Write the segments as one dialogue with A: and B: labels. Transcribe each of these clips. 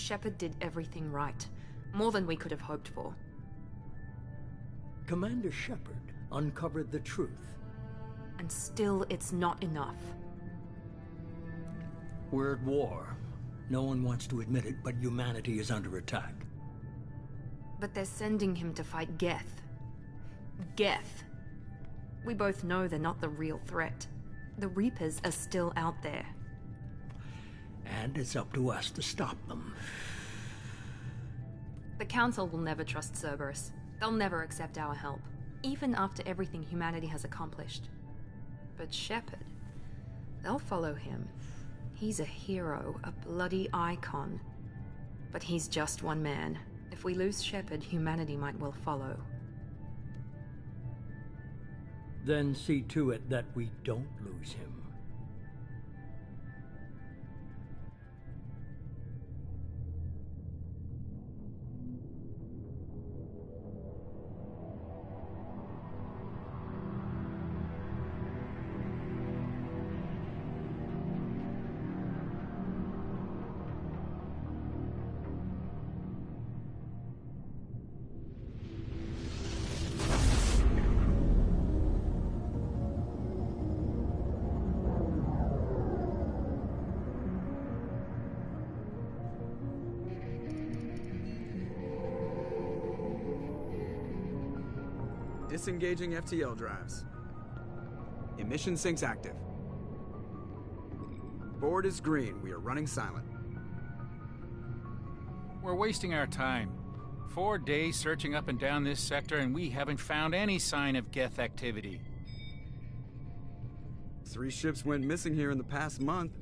A: Shepard did everything right. More than we could have hoped for.
B: Commander Shepard uncovered the truth.
A: And still, it's not enough.
B: We're at war. No one wants to admit it, but humanity is under attack.
A: But they're sending him to fight Geth. Geth. We both know they're not the real threat. The Reapers are still out there.
B: And it's up to us to stop them.
A: The Council will never trust Cerberus. They'll never accept our help, even after everything humanity has accomplished. But Shepard, they'll follow him. He's a hero, a bloody icon. But he's just one man. If we lose Shepard, humanity might well follow.
B: Then see to it that we don't lose him.
C: Disengaging FTL drives. Emission sinks active. Board is green. We are running silent.
D: We're wasting our time. 4 days searching up and down this sector, and we haven't found any sign of Geth activity.
C: 3 ships went missing here in the past month.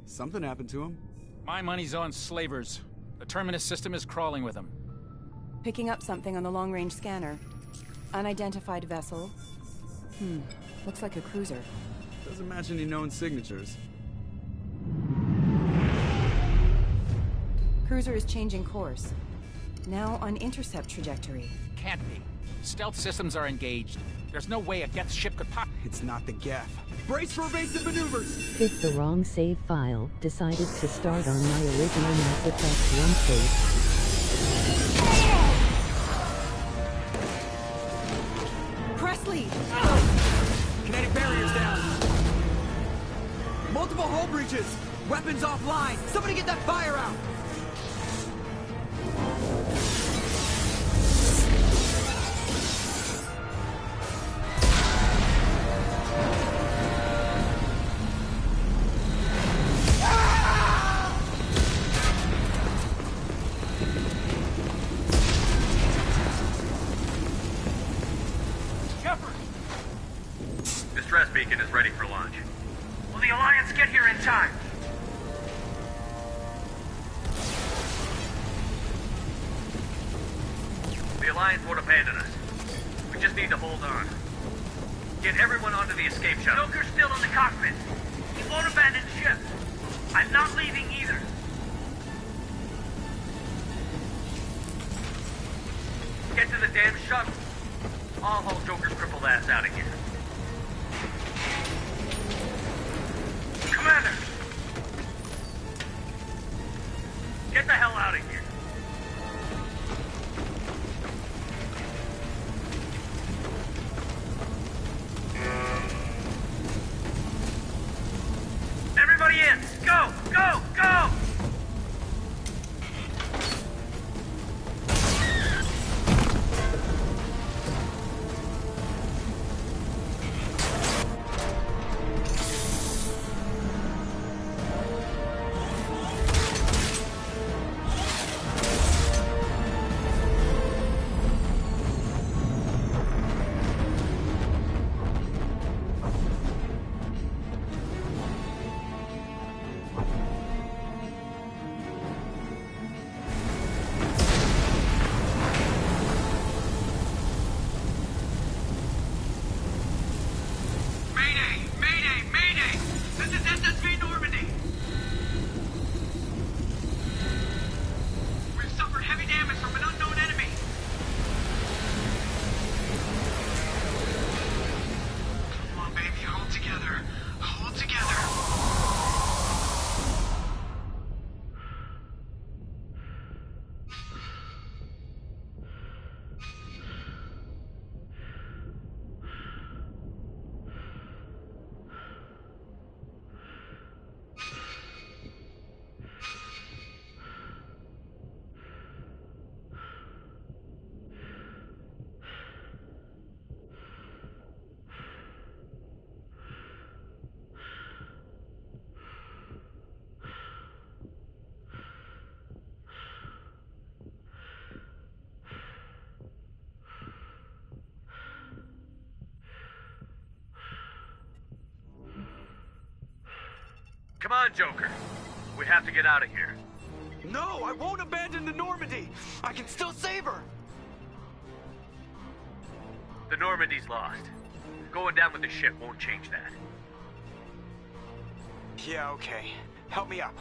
C: Something happened to them.
D: My money's on slavers. The Terminus system is crawling with them.
E: Picking up something on the long-range scanner. Unidentified vessel. Looks like a cruiser.
C: Doesn't match any known signatures.
E: Cruiser is changing course. Now on intercept trajectory.
D: Can't be. Stealth systems are engaged. There's no way a Geth ship could pop.
C: It's not the Geth. Brace for evasive maneuvers!
F: Picked the wrong save file. Decided to start on my original Mass Effect 1 save.
E: Presley!
C: Kinetic barriers down. Multiple hull breaches. Weapons offline. Somebody get that fire out.
G: Distress beacon is ready for launch. Will the Alliance get here in time? The Alliance won't abandon us. We just need to hold on. Get everyone onto the escape shuttle. Joker's still in the cockpit. He won't abandon ship. I'm not leaving either. Get to the damn shuttle. I'll haul Joker's crippled ass out of here. Commander! Get the hell out of here. Everybody in! Go! Go! Go! Come on, Joker. We have to get out of here.
H: No, I won't abandon the Normandy. I can still save her.
G: The Normandy's lost. Going down with the ship won't change that.
H: Yeah, okay. Help me up.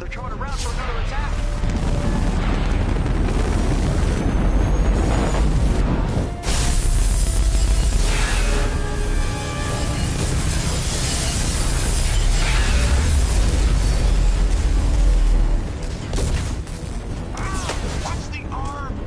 H: They're coming around for another attack. Watch the arm!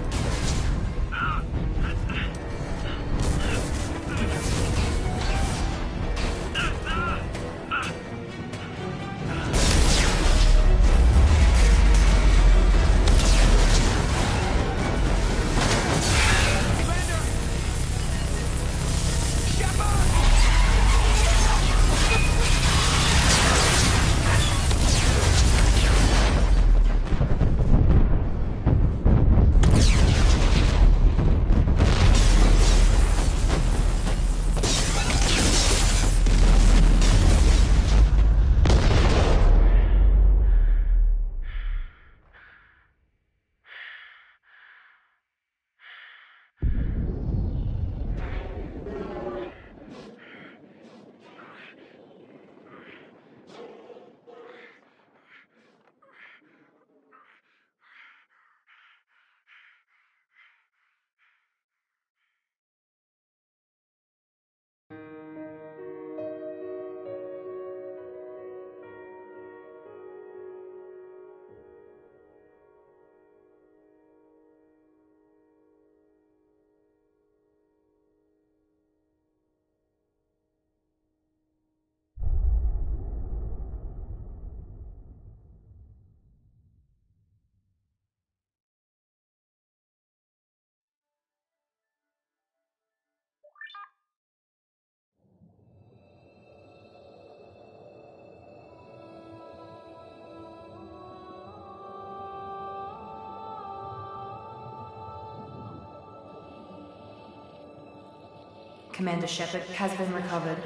A: Commander Shepard has been recovered.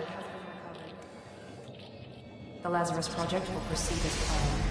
A: The Lazarus Project will proceed as planned.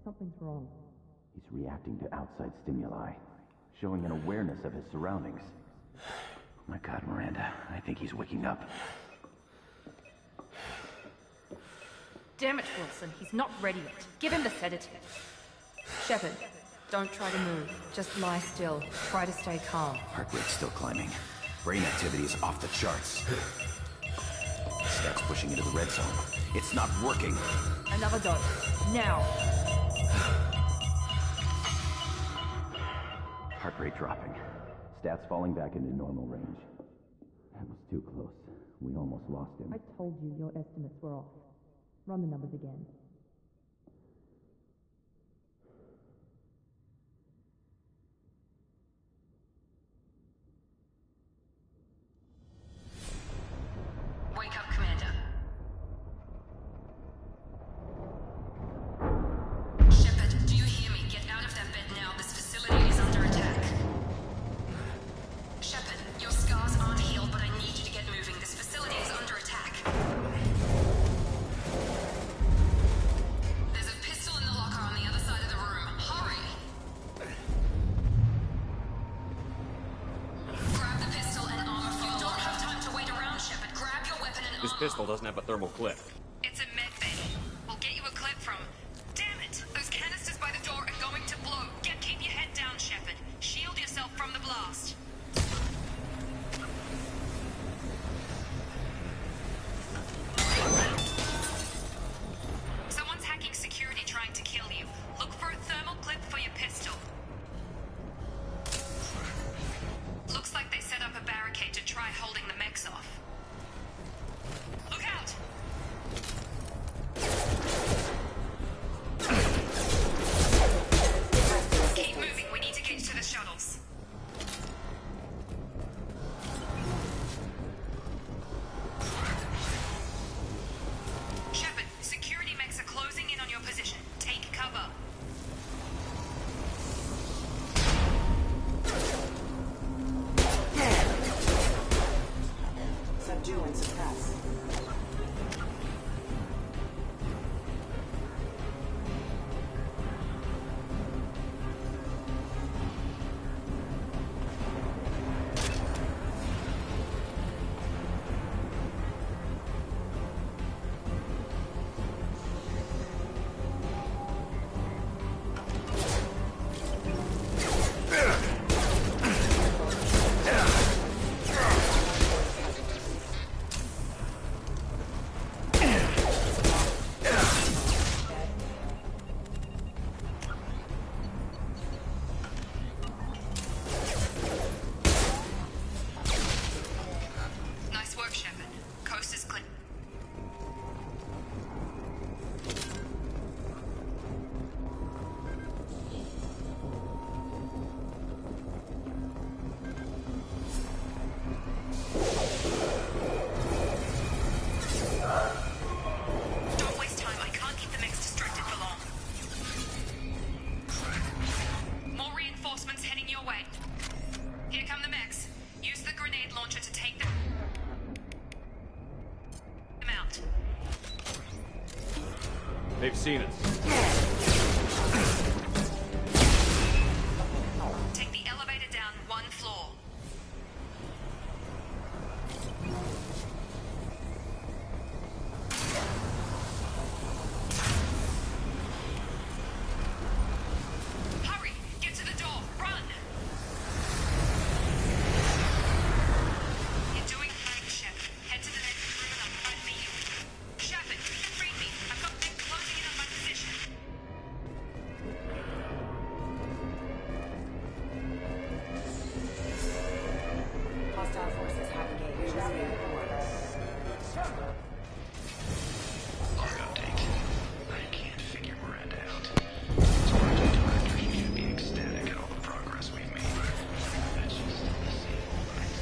F: Something's wrong.
I: He's reacting to outside stimuli, showing an awareness of his surroundings. Oh my God, Miranda, I think he's waking up.
A: Damn it, Wilson, he's not ready yet. Give him the sedative. Shepard, don't try to move. Just lie still. Try to stay calm.
I: Heart rate's still climbing. Brain activity is off the charts. Stats pushing into the red zone. It's not working.
A: Another dose. Now.
I: Heart rate dropping. Stats falling back into normal range. That was too close. We almost lost him.
F: I told you your estimates were off. Run the numbers again.
A: Wake up, Commander.
J: This pistol doesn't have a thermal clip.
A: It's a medbay. We'll get you a clip from... Damn it! Those canisters by the door are going to blow. Keep your head down, Shepard. Shield yourself from the blast. Someone's hacking security trying to kill you. Look for a thermal clip for your pistol. Looks like they set up a barricade to try holding the mechs off. Look out! Keep moving, we need to get to the shuttles. Shepard, security mechs are closing in on your position. Take cover.
E: Subdue and suppress.
A: Nice work, Shepard. Coast is clear. Don't waste time. I can't keep the mechs distracted for long. More reinforcements heading your way. Here come the mechs. Use the grenade launcher to take them out.
J: They've seen us.
A: Take the elevator down one floor. Hurry! Get to the door! Run! You're doing fine, Shepard. Head to the next room and I'll try to beat you. Shepard, read me. I've got mech closing in on my position.
E: Hostile forces have engaged.
I: Log update. I can't figure Miranda out. Sergeant Director, you should be ecstatic at all the progress we've made. That's just the same old life.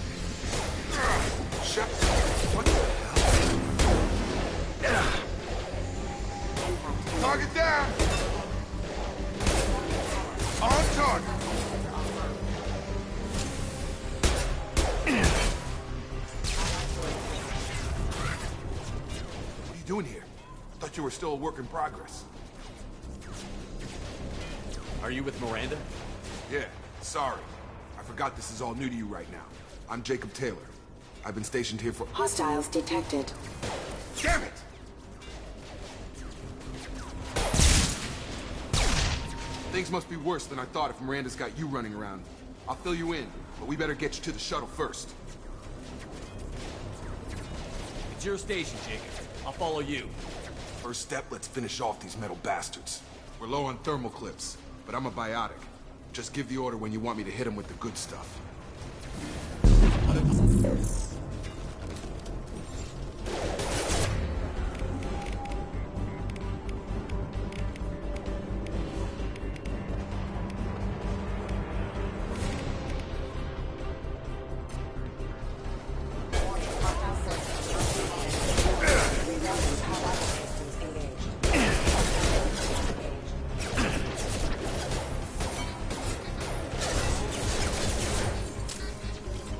H: Shep, what the hell? Target down! On target! What are you doing here? I thought you were still a work in progress.
J: Are you with Miranda?
H: Yeah, sorry. I forgot this is all new to you right now. I'm Jacob Taylor. I've been stationed here for—
E: Hostiles detected.
H: Damn it! Things must be worse than I thought if Miranda's got you running around. I'll fill you in, but we better get you to the shuttle first.
J: It's your station, Jacob. I'll follow you.
H: First step, let's finish off these metal bastards. We're low on thermal clips, but I'm a biotic. Just give the order when you want me to hit them with the good stuff.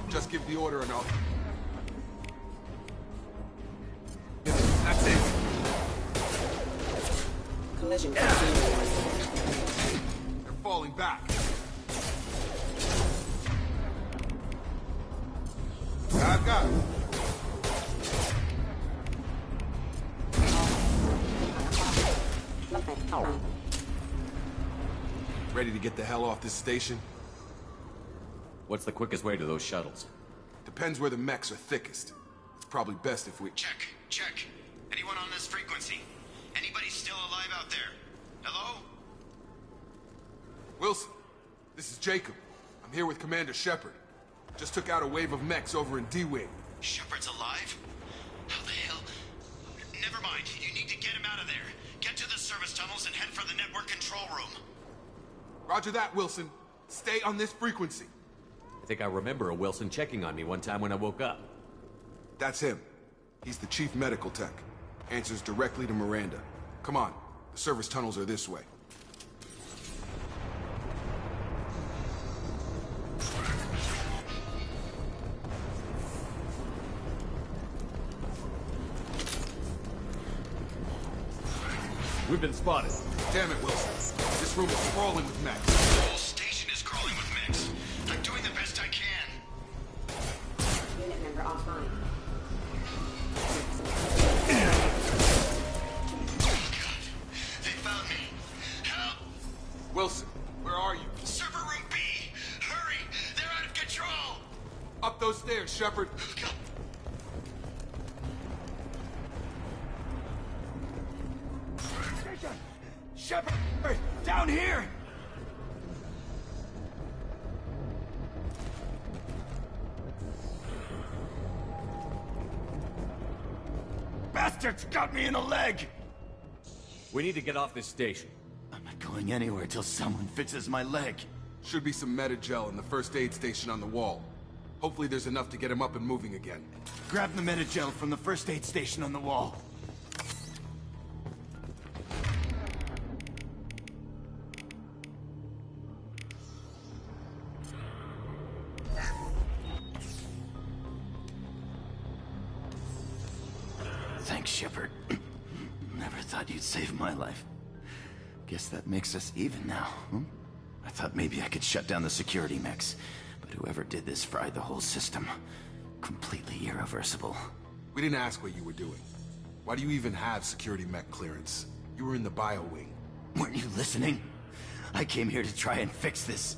H: Just give the order and I'll... That's it.
E: Collision.
H: They're falling back. I've got it. get the hell off this station?
J: What's the quickest way to those shuttles?
H: Depends where the mechs are thickest. It's probably best if we...
K: Check. Anyone on this frequency? Anybody still alive out there? Hello?
H: Wilson, this is Jacob. I'm here with Commander Shepard. Just took out a wave of mechs over in D-Wing.
K: Shepard's alive? How the hell? Never mind. You need to get him out of there. Get to the service tunnels and head for the network control room.
H: Roger that, Wilson. Stay on this frequency.
J: I think I remember a Wilson checking on me one time when I woke up.
H: That's him. He's the chief medical tech. Answers directly to Miranda. Come on. The service tunnels are this way.
J: We've been spotted.
H: Damn it, Wilson. This room is crawling with mechs.
K: The whole station is crawling with mechs. I'm doing the best I can.
L: Unit member offline.
K: God, they found me. Help!
H: Wilson, where are you?
K: Server room B! Hurry! They're out of control!
H: Up those stairs, Shepard.
K: Shepard! Down here! Bastards got me in the leg!
J: We need to get off this station.
K: I'm not going anywhere till someone fixes my leg.
H: Should be some Medi-gel in the first aid station on the wall. Hopefully there's enough to get him up and moving again.
K: Grab the Medi-gel from the first aid station on the wall. Thanks, Shepard. Never thought you'd save my life. Guess that makes us even now, huh? I thought maybe I could shut down the security mechs, but whoever did this fried the whole system. Completely irreversible.
H: We didn't ask what you were doing. Why do you even have security mech clearance? You were in the bio wing.
K: Weren't you listening? I came here to try and fix this.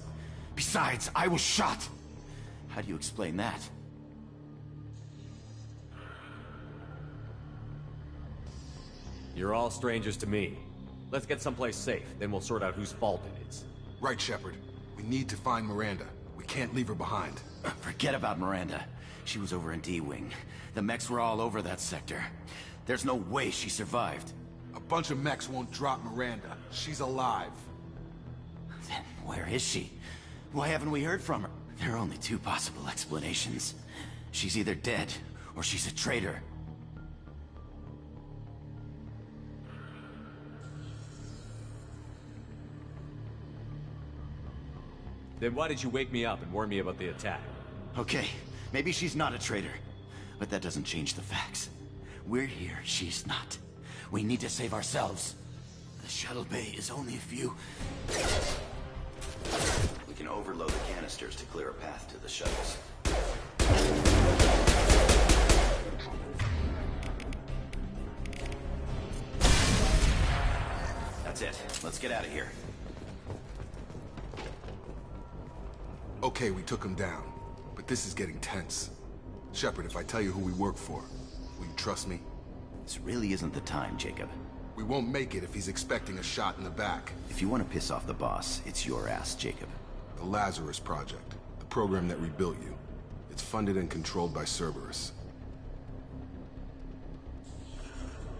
K: Besides, I was shot. How do you explain that?
J: You're all strangers to me. Let's get someplace safe, then we'll sort out whose fault it is.
H: Right, Shepard. We need to find Miranda. We can't leave her behind.
K: Forget about Miranda. She was over in D-Wing. The mechs were all over that sector. There's no way she survived.
H: A bunch of mechs won't drop Miranda. She's alive.
K: Then where is she? Why haven't we heard from her? There are only two possible explanations. She's either dead, or she's a traitor.
J: Then why did you wake me up and warn me about the attack?
K: Okay, maybe she's not a traitor. But that doesn't change the facts. We're here, she's not. We need to save ourselves. The shuttle bay is only a few...
I: We can overload the canisters to clear a path to the shuttles.
K: That's it. Let's get out of here.
H: Okay, we took him down. But this is getting tense. Shepard, if I tell you who we work for, will you trust me?
K: This really isn't the time, Jacob.
H: We won't make it if he's expecting a shot in the back.
K: If you want to piss off the boss, it's your ass, Jacob.
H: The Lazarus Project. The program that rebuilt you. It's funded and controlled by Cerberus.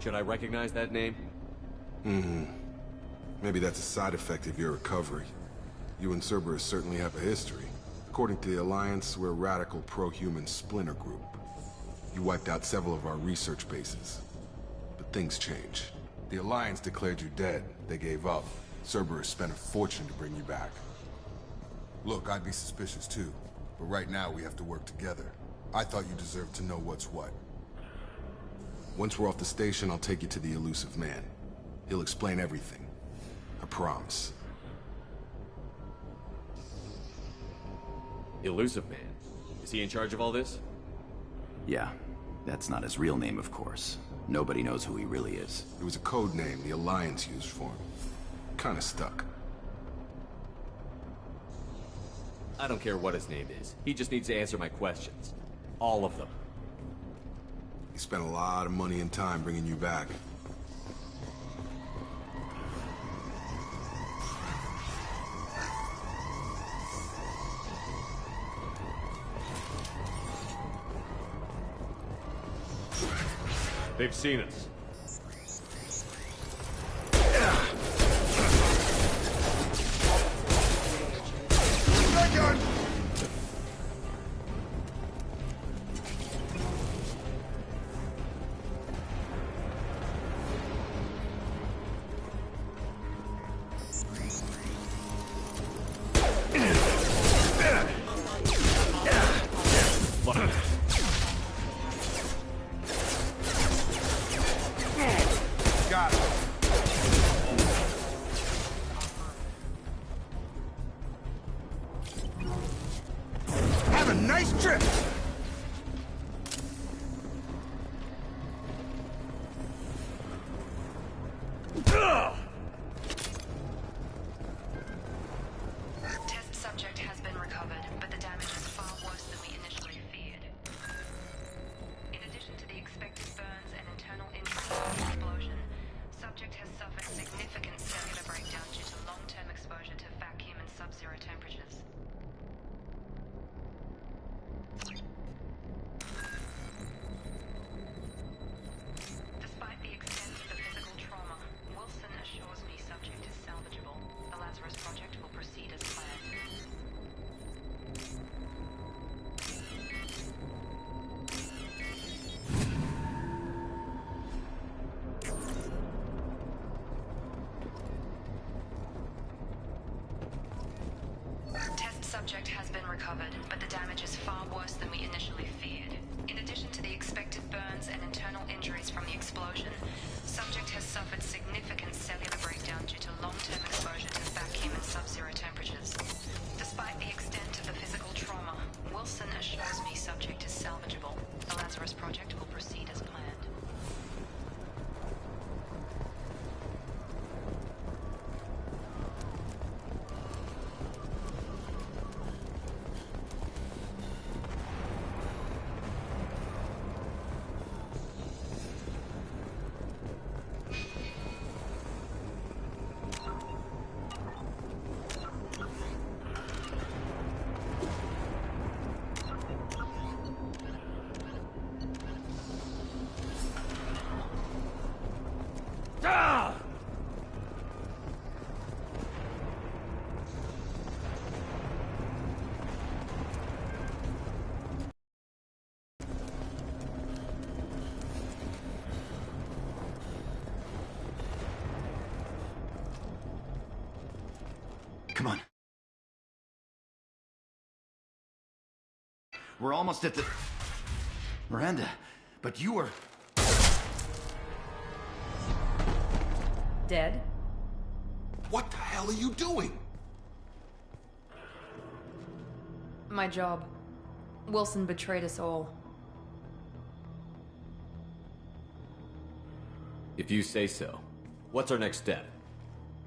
J: Should I recognize that name?
H: Maybe that's a side effect of your recovery. You and Cerberus certainly have a history. According to the Alliance, we're a radical pro-human splinter group. You wiped out several of our research bases. But things change. The Alliance declared you dead. They gave up. Cerberus spent a fortune to bring you back. Look, I'd be suspicious too. But right now, we have to work together. I thought you deserved to know what's what. Once we're off the station, I'll take you to the Elusive Man. He'll explain everything. I promise.
J: Elusive Man? Is he in charge of all this?
K: Yeah. That's not his real name, of course. Nobody knows who he really is.
H: It was a code name the Alliance used for him. Kinda stuck.
J: I don't care what his name is. He just needs to answer my questions. All of them.
H: He spent a lot of money and time bringing you back.
J: They've seen us.
A: Subject has been recovered, but the damage is far worse than we initially feared. In addition to the expected burns and internal injuries from the explosion, subject has suffered significant cellular breakdown due to long-term exposure to vacuum and sub-zero temperatures. Despite the extent of the physical trauma, Wilson assures me subject is salvageable. The Lazarus Project will proceed as planned.
K: Come on. We're almost at the... Miranda, but you were...
A: Dead?
H: What the hell are you doing?
A: My job. Wilson betrayed us all.
J: If you say so. What's our next step?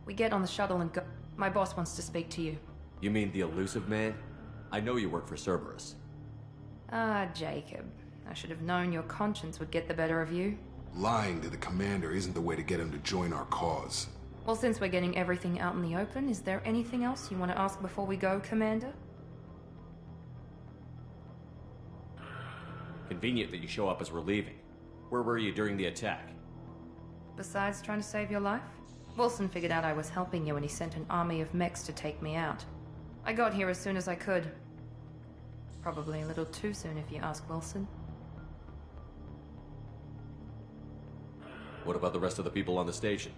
A: We get on the shuttle and go. My boss wants to speak to you.
J: You mean the elusive man? I know you work for Cerberus.
A: Ah, Jacob. I should have known your conscience would get the better of you.
H: Lying to the commander isn't the way to get him to join our cause.
A: Well, since we're getting everything out in the open, is there anything else you want to ask before we go, Commander?
J: Convenient that you show up as we're leaving. Where were you during the attack?
A: Besides trying to save your life? Wilson figured out I was helping you and he sent an army of mechs to take me out. I got here as soon as I could. Probably a little too soon if you ask Wilson.
J: What about the rest of the people on the station?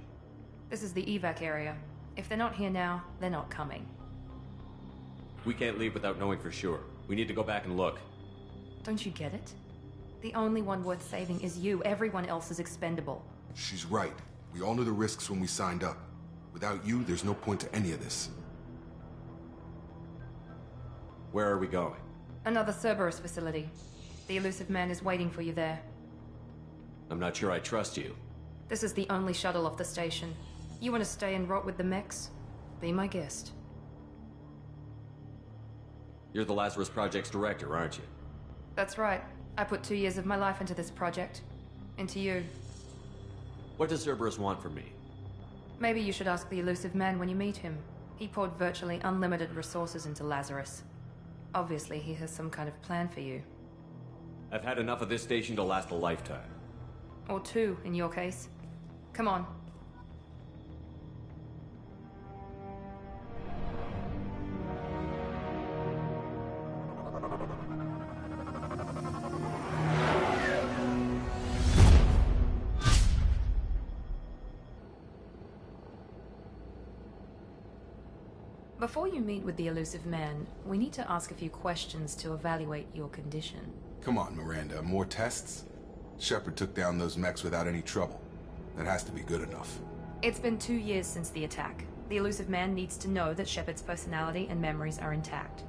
A: This is the evac area. If they're not here now, they're not coming.
J: We can't leave without knowing for sure. We need to go back and look.
A: Don't you get it? The only one worth saving is you. Everyone else is expendable.
H: She's right. We all knew the risks when we signed up. Without you, there's no point to any of this.
J: Where are we going?
A: Another Cerberus facility. The elusive man is waiting for you there.
J: I'm not sure I trust you.
A: This is the only shuttle off the station. You want to stay and rot with the mechs? Be my guest.
J: You're the Lazarus Project's director, aren't you?
A: That's right. I put 2 years of my life into this project. Into you.
J: What does Cerberus want from me?
A: Maybe you should ask the Elusive Man when you meet him. He poured virtually unlimited resources into Lazarus. Obviously, he has some kind of plan for you.
J: I've had enough of this station to last a lifetime.
A: Or 2, in your case. Come on. Before you meet with the Elusive Man, we need to ask a few questions to evaluate your condition.
H: Come on, Miranda. More tests? Shepard took down those mechs without any trouble. That has to be good enough.
A: It's been 2 years since the attack. The Elusive Man needs to know that Shepard's personality and memories are intact.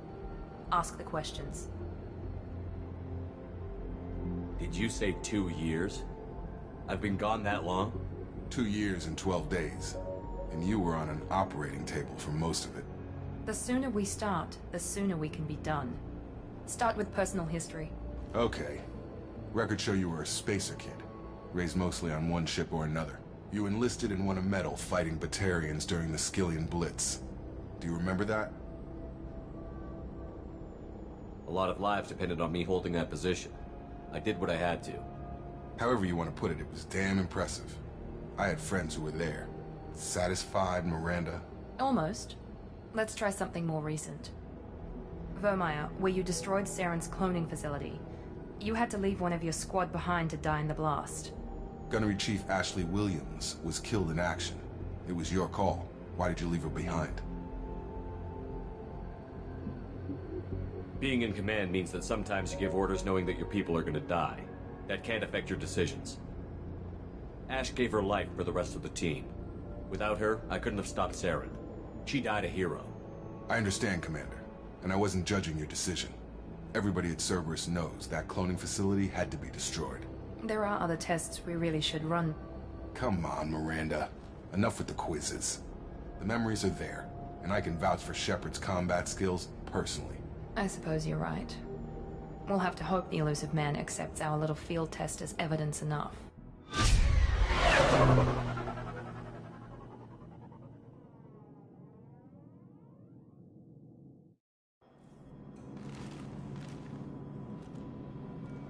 A: Ask the questions.
J: Did you say 2 years? I've been gone that long?
H: 2 years and 12 days. And you were on an operating table for most of it.
A: The sooner we start, the sooner we can be done. Start with personal history.
H: Okay. Records show you were a spacer kid, raised mostly on one ship or another. You enlisted and won a medal fighting Batarians during the Skillian Blitz. Do you remember that?
J: A lot of lives depended on me holding that position. I did what I had to.
H: However you want to put it, it was damn impressive. I had friends who were there. Satisfied, Miranda?
A: Almost. Let's try something more recent. Vermeer, where you destroyed Saren's cloning facility. You had to leave one of your squad behind to die in the blast.
H: Gunnery Chief Ashley Williams was killed in action. It was your call. Why did you leave her behind?
J: Being in command means that sometimes you give orders knowing that your people are gonna die. That can't affect your decisions. Ash gave her life for the rest of the team. Without her, I couldn't have stopped Saren. She died a hero.
H: I understand, Commander. And I wasn't judging your decision. Everybody at Cerberus knows that cloning facility had to be destroyed.
A: There are other tests we really should run.
H: Come on, Miranda. Enough with the quizzes. The memories are there, and I can vouch for Shepard's combat skills personally.
A: I suppose you're right. We'll have to hope the Elusive Man accepts our little field test as evidence enough.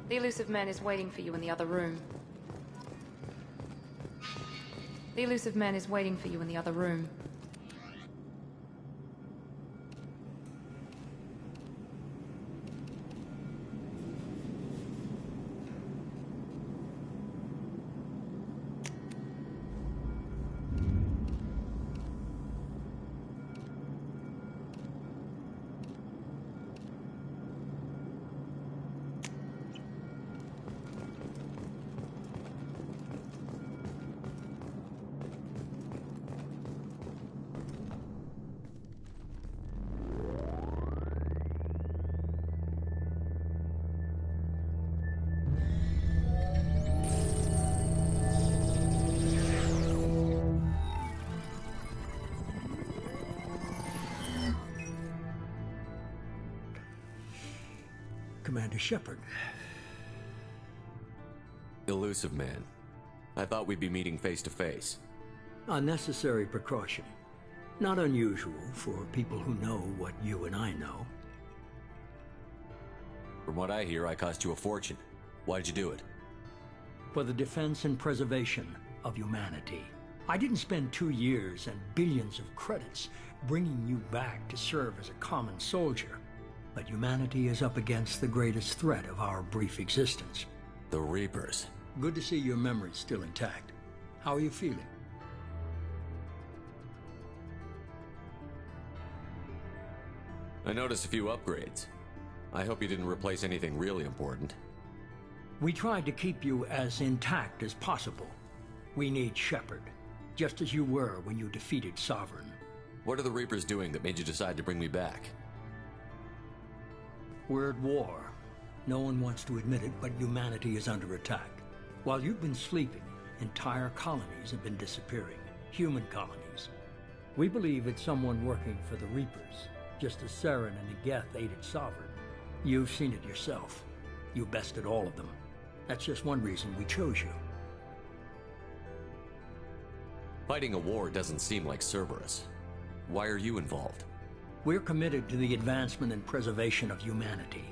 A: The Elusive Man is waiting for you in the other room. The Elusive Man is waiting for you in the other room.
B: Commander Shepard.
J: Elusive Man. I thought we'd be meeting face to face.
B: A necessary precaution. Not unusual for people who know what you and I know.
J: From what I hear, I cost you a fortune. Why did you do it?
B: For the defense and preservation of humanity. I didn't spend 2 years and billions of credits bringing you back to serve as a common soldier. But humanity is up against the greatest threat of our brief existence.
J: The Reapers.
B: Good to see your memory's still intact. How are you feeling?
J: I noticed a few upgrades. I hope you didn't replace anything really important.
B: We tried to keep you as intact as possible. We need Shepard, just as you were when you defeated Sovereign.
J: What are the Reapers doing that made you decide to bring me back?
B: We're at war. No one wants to admit it, but humanity is under attack. While you've been sleeping, entire colonies have been disappearing. Human colonies. We believe it's someone working for the Reapers. just as Saren and Negeth aided Sovereign. You've seen it yourself. You bested all of them. That's just one reason we chose you.
J: Fighting a war doesn't seem like Cerberus. Why are you involved?
B: We're committed to the advancement and preservation of humanity.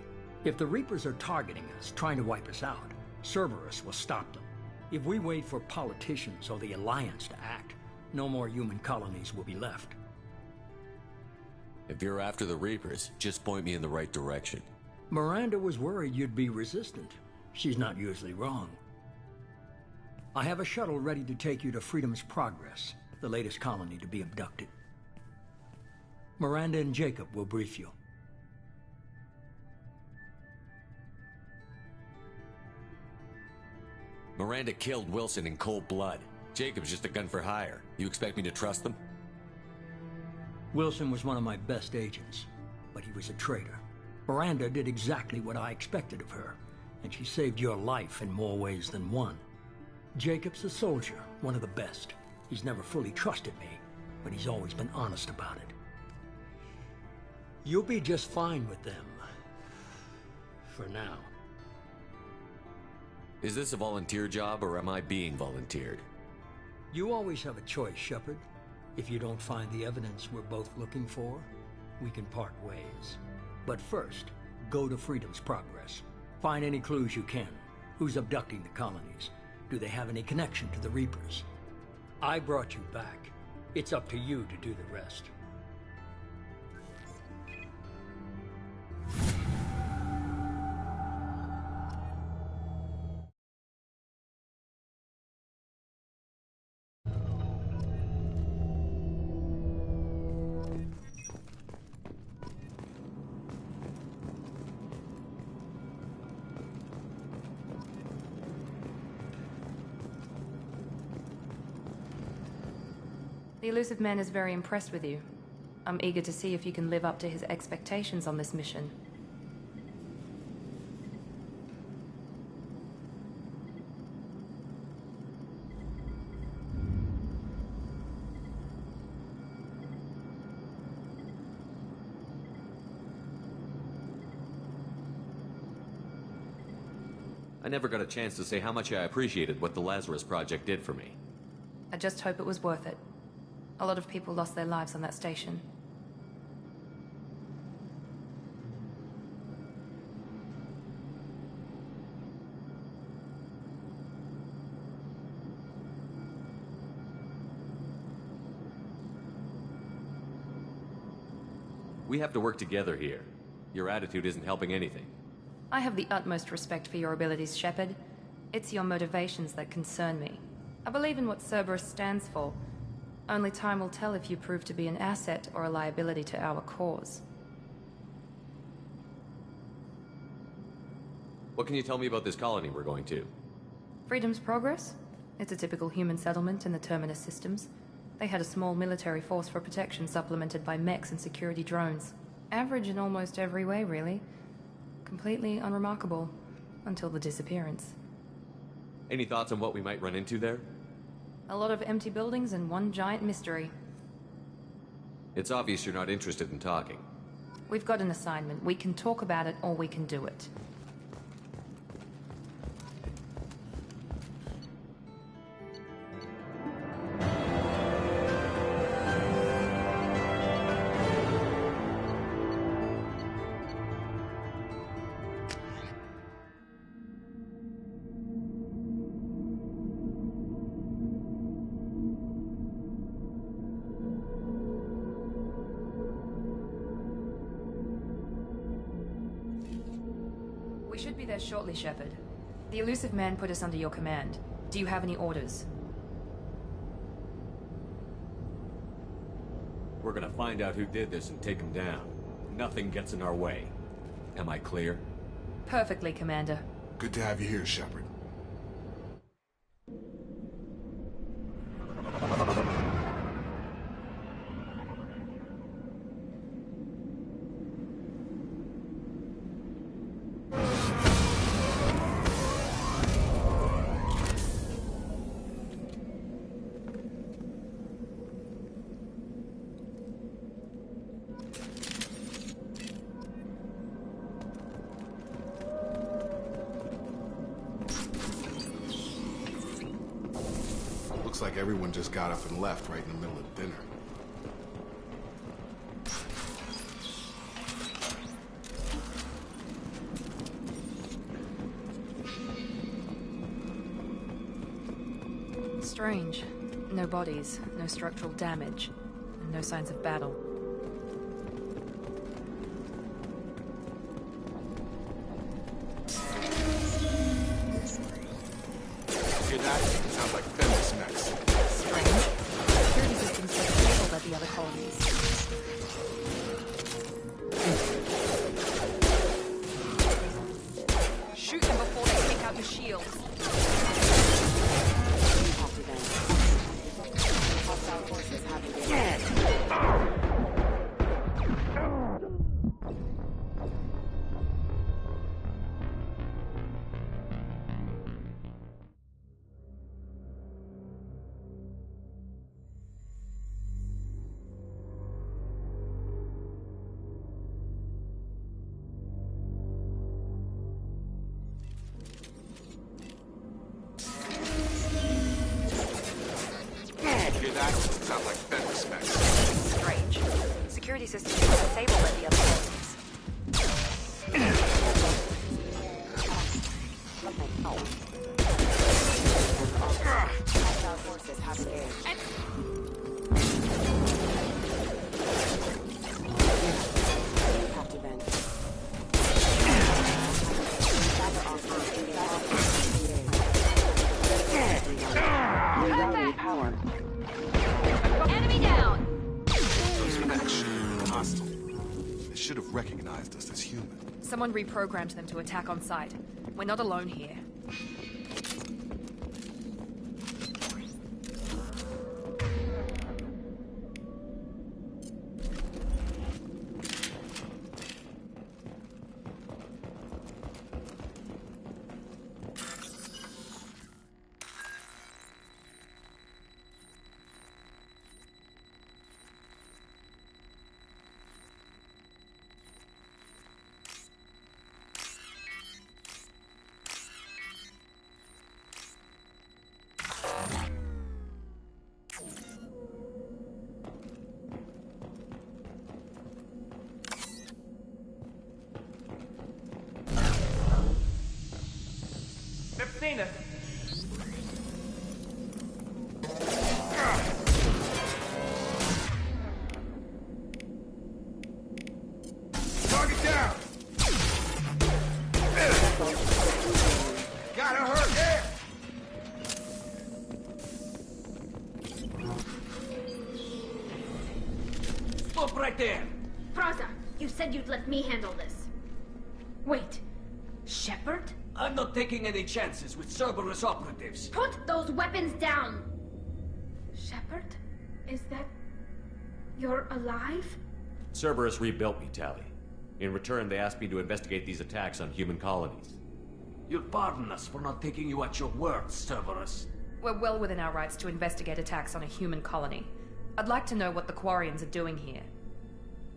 B: If the Reapers are targeting us, trying to wipe us out, Cerberus will stop them. If we wait for politicians or the Alliance to act, no more human colonies will be left.
J: If you're after the Reapers, just point me in the right direction.
B: Miranda was worried you'd be resistant. She's not usually wrong. I have a shuttle ready to take you to Freedom's Progress, the latest colony to be abducted. Miranda and Jacob will brief you.
J: Miranda killed Wilson in cold blood. Jacob's just a gun for hire. You expect me to trust them?
B: Wilson was one of my best agents, but he was a traitor. Miranda did exactly what I expected of her, and she saved your life in more ways than one. Jacob's a soldier, one of the best. He's never fully trusted me, but he's always been honest about it. You'll be just fine with them. For now.
J: Is this a volunteer job, or am I being volunteered?
B: You always have a choice, Shepard. If you don't find the evidence we're both looking for, we can part ways. But first, go to Freedom's Progress. Find any clues you can. Who's abducting the colonies? Do they have any connection to the Reapers? I brought you back. It's up to you to do the rest.
A: The Illusive Man is very impressed with you. I'm eager to see if you can live up to his expectations on this mission.
J: I never got a chance to say how much I appreciated what the Lazarus Project did for me.
A: I just hope it was worth it. A lot of people lost their lives on that station.
J: We have to work together here. Your attitude isn't helping anything.
A: I have the utmost respect for your abilities, Shepard. It's your motivations that concern me. I believe in what Cerberus stands for. Only time will tell if you prove to be an asset or a liability to our cause.
J: What can you tell me about this colony we're going to?
A: Freedom's Progress? It's a typical human settlement in the Terminus systems. They had a small military force for protection supplemented by mechs and security drones. Average in almost every way, really. Completely unremarkable. Until the disappearance.
J: Any thoughts on what we might run into there?
A: A lot of empty buildings and one giant mystery.
J: It's obvious you're not interested in talking.
A: We've got an assignment. We can talk about it or we can do it. We should be there shortly, Shepard. The Illusive Man put us under your command. Do you have any orders?
J: We're gonna find out who did this and take him down. Nothing gets in our way. Am I clear?
A: Perfectly, Commander.
H: Good to have you here, Shepard. like everyone just got up and left right in the middle of dinner.
A: Strange. No bodies, no structural damage, and no signs of battle.
H: Hear that? Sounds like Fenris mechs.
A: Strange. Security systems are disabled at the other colonies. Shoot them before they take out your shields.
H: Sounds like Fenris mechs.
A: Strange. Security systems are disabled at the other colonies.
L: Hostile forces have engaged. Impact event. Rerouting power.
A: Enemy down!
H: Those mechs should be hostile. They should have recognized us as human.
A: Someone reprogrammed them to attack on sight. We're not alone here.
G: Christina!
K: Target down! Gotta hurt there!
G: Stop right there!
M: Praza, you said you'd let me handle this. Wait, Shepard?
G: I'm not taking any chances with Cerberus operatives.
M: Put those weapons down! Shepard? Is that... you're alive?
J: Cerberus rebuilt me, Tali. In return, they asked me to investigate these attacks on human colonies.
G: You'll pardon us for not taking you at your word, Cerberus.
A: We're well within our rights to investigate attacks on a human colony. I'd like to know what the Quarians are doing here.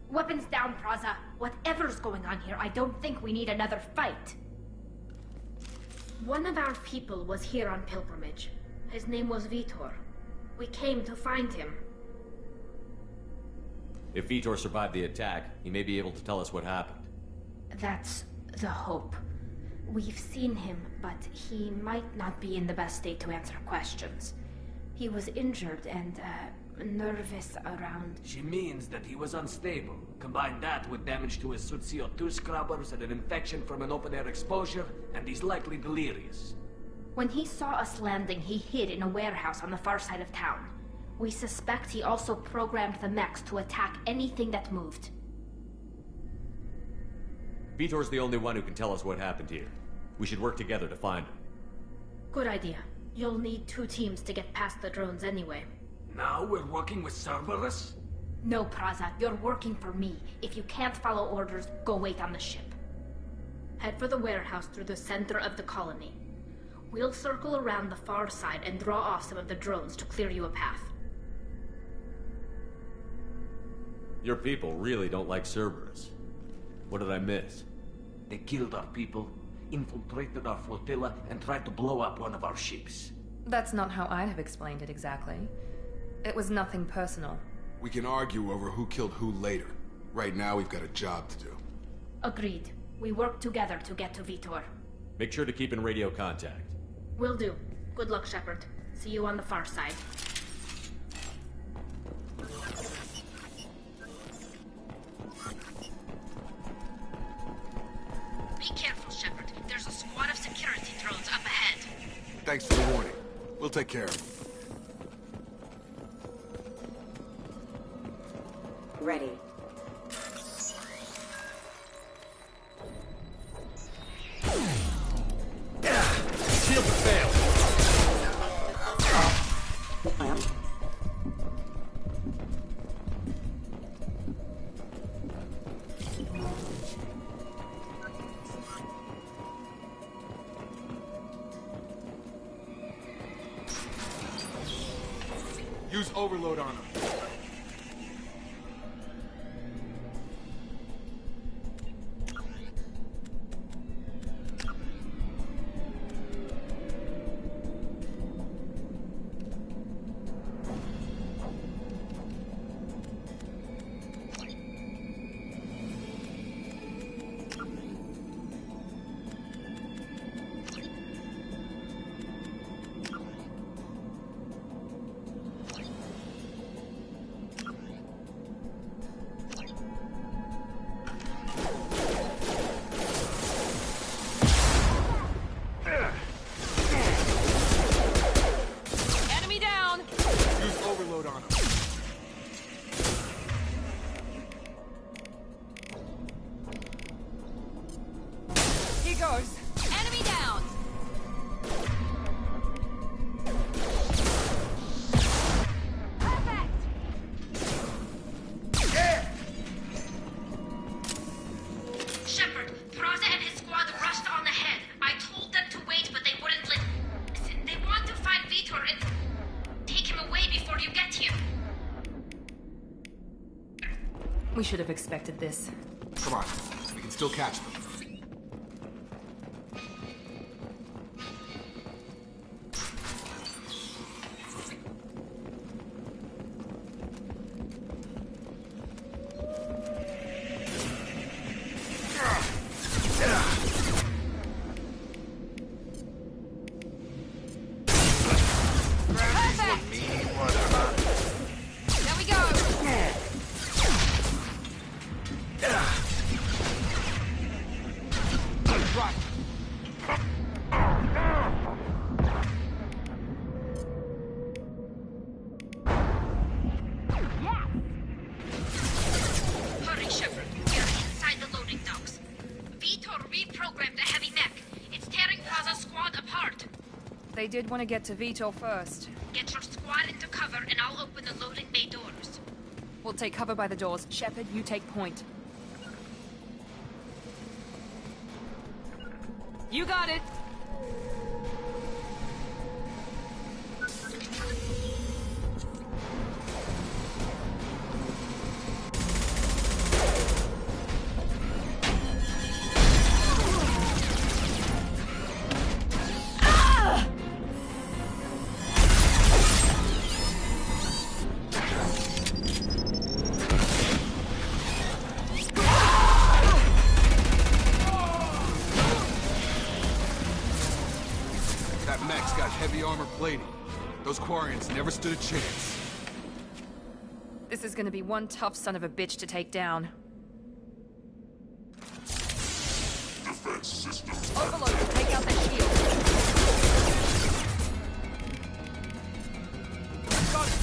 M: Weapons down, Praza. Whatever's going on here, I don't think we need another fight. One of our people was here on pilgrimage. His name was Vitor. We came to find him.
J: If Vitor survived the attack, he may be able to tell us what happened.
M: That's the hope. We've seen him, but he might not be in the best state to answer questions. He was injured and, nervous around...
G: She means that he was unstable. Combine that with damage to his suit CO2 scrubbers and an infection from an open-air exposure, and he's likely delirious.
M: When he saw us landing, he hid in a warehouse on the far side of town. We suspect he also programmed the mechs to attack anything that moved.
J: Vitor's the only one who can tell us what happened here. We should work together to find him.
M: Good idea. You'll need 2 teams to get past the drones anyway.
G: Now we're working with Cerberus?
M: No, Praza, you're working for me. If you can't follow orders, go wait on the ship. Head for the warehouse through the center of the colony. We'll circle around the far side and draw off some of the drones to clear you a path.
J: Your people really don't like Cerberus. What did I miss?
G: They killed our people, infiltrated our flotilla, and tried to blow up one of our ships.
A: That's not how I'd have explained it exactly. It was nothing personal.
H: We can argue over who killed who later. Right now, we've got a job to do.
M: Agreed. We work together to get to Vitor.
J: Make sure to keep in radio contact.
M: Will do. Good luck, Shepard. See you on the far side. Be careful, Shepard. There's a squad of security drones up ahead.
H: Thanks for the warning. We'll take care of it.
L: Ready.
K: Shield failed.
H: Use overload on them.
A: We should have expected this.
H: Come on, we can still catch them.
A: They did want to get to Vitor first.
M: Get your squad into cover and I'll open the loading bay doors.
A: We'll take cover by the doors. Shepard, you take point. You got it!
H: Those Quarians never stood a chance.
A: This is gonna be one tough son of a bitch to take down.
N: Defense systems.
A: Overload, take out the shield. Got it.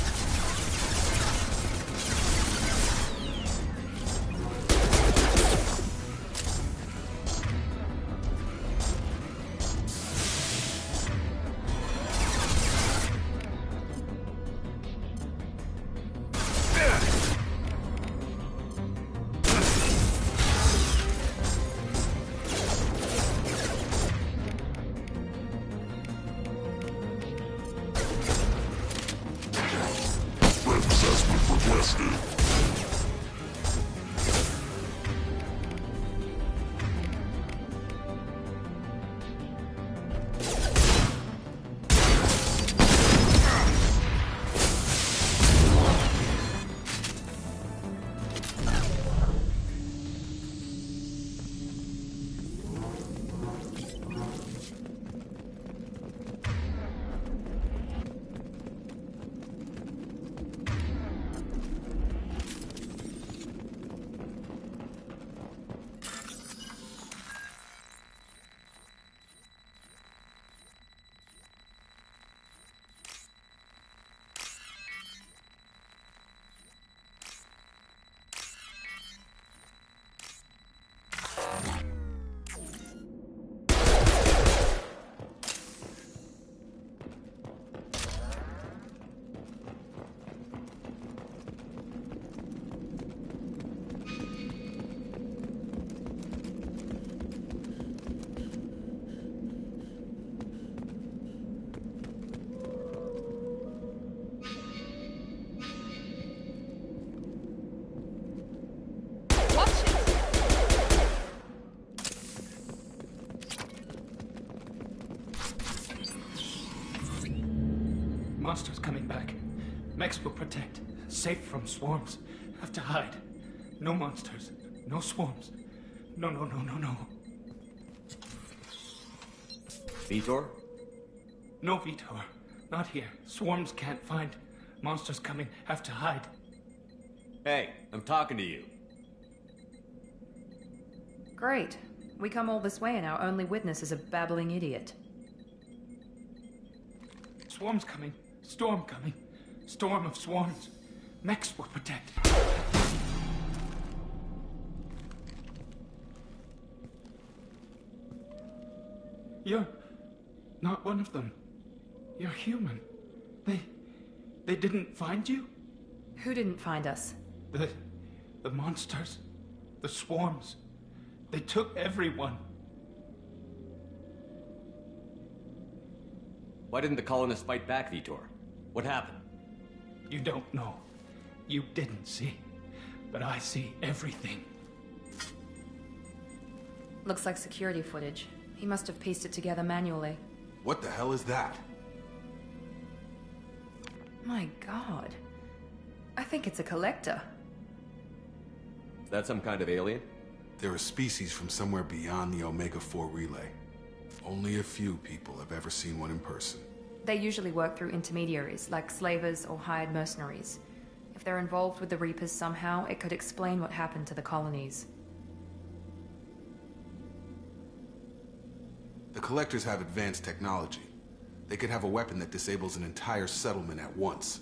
O: Monsters coming back. Mechs will protect. Safe from swarms. Have to hide. No monsters. No swarms. No.
J: Vitor?
O: No, Vitor. Not here. Swarms can't find. Monsters coming. Have to hide.
J: Hey, I'm talking to you.
A: Great. We come all this way and our only witness is a babbling idiot.
O: Swarms coming. Storm coming. Storm of swarms. Mechs will protect. You're not one of them. You're human. They didn't find you?
A: Who didn't find us?
O: The monsters. The swarms. They took everyone.
J: Why didn't the colonists fight back, Vitor? What happened?
O: You don't know. You didn't see. But I see everything.
A: Looks like security footage. He must have pieced it together manually.
H: What the hell is that?
A: My god. I think it's a collector.
J: Is that some kind of alien?
H: They're a species from somewhere beyond the Omega-4 relay. Only a few people have ever seen one in person.
A: They usually work through intermediaries, like slavers or hired mercenaries. If they're involved with the Reapers somehow, it could explain what happened to the colonies.
H: The Collectors have advanced technology. They could have a weapon that disables an entire settlement at once.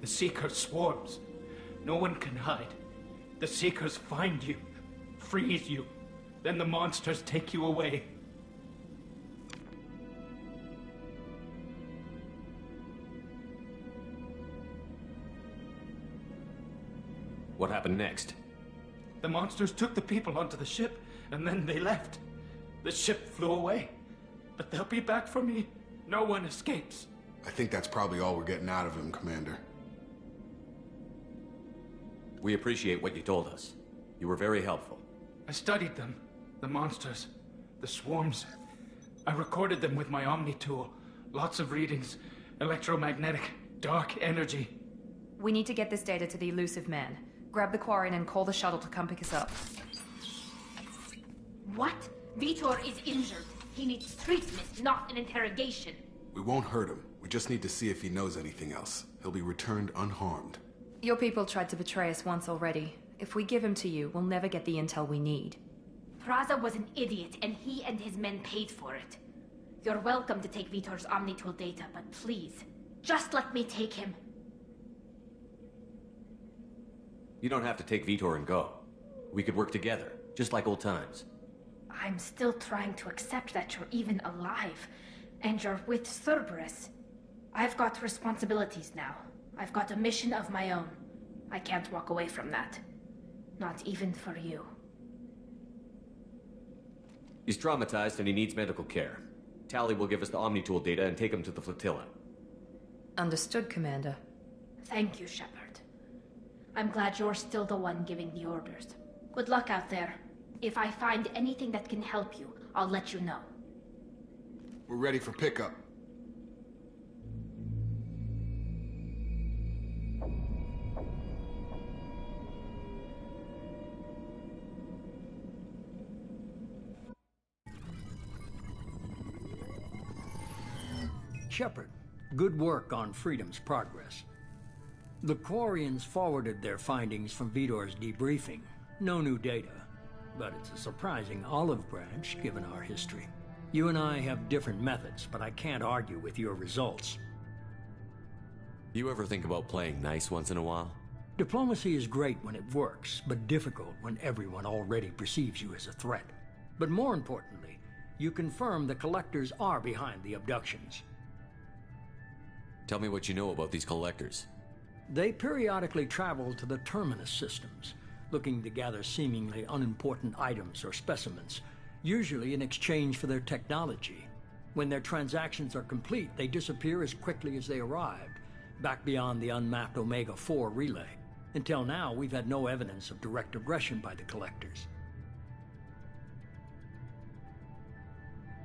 O: The Seeker swarms. No one can hide. The Seekers find you, freeze you, then the monsters take you away.
J: What happened next?
O: The monsters took the people onto the ship, and then they left. The ship flew away. But they'll be back for me. No one escapes.
H: I think that's probably all we're getting out of him, Commander.
J: We appreciate what you told us. You were very helpful.
O: I studied them. The monsters. The swarms. I recorded them with my Omni tool. Lots of readings. Electromagnetic. Dark energy.
A: We need to get this data to the Elusive Man. Grab the Quarian and call the shuttle to come pick us up.
M: What? Vitor is injured. He needs treatment, not an interrogation.
H: We won't hurt him. We just need to see if he knows anything else. He'll be returned unharmed.
A: Your people tried to betray us once already. If we give him to you, we'll never get the intel we need.
M: Praza was an idiot, and he and his men paid for it. You're welcome to take Vitor's Omnitool data, but please, just let me take him.
J: You don't have to take Vitor and go. We could work together, just like old times.
M: I'm still trying to accept that you're even alive, and you're with Cerberus. I've got responsibilities now. I've got a mission of my own. I can't walk away from that. Not even for you.
J: He's traumatized and he needs medical care. Tali will give us the Omnitool data and take him to the flotilla.
A: Understood, Commander.
M: Thank you, Shepard. I'm glad you're still the one giving the orders. Good luck out there. If I find anything that can help you, I'll let you know.
H: We're ready for pickup.
B: Shepard, good work on Freedom's progress. The Quarians forwarded their findings from Vitor's debriefing. No new data, but it's a surprising olive branch given our history. You and I have different methods, but I can't argue with your results.
J: You ever think about playing nice once in a while?
B: Diplomacy is great when it works, but difficult when everyone already perceives you as a threat. But more importantly, you confirm the Collectors are behind the abductions.
J: Tell me what you know about these Collectors.
B: They periodically travel to the Terminus systems, looking to gather seemingly unimportant items or specimens, usually in exchange for their technology. When their transactions are complete, they disappear as quickly as they arrived, back beyond the unmapped Omega-4 relay. Until now, we've had no evidence of direct aggression by the Collectors.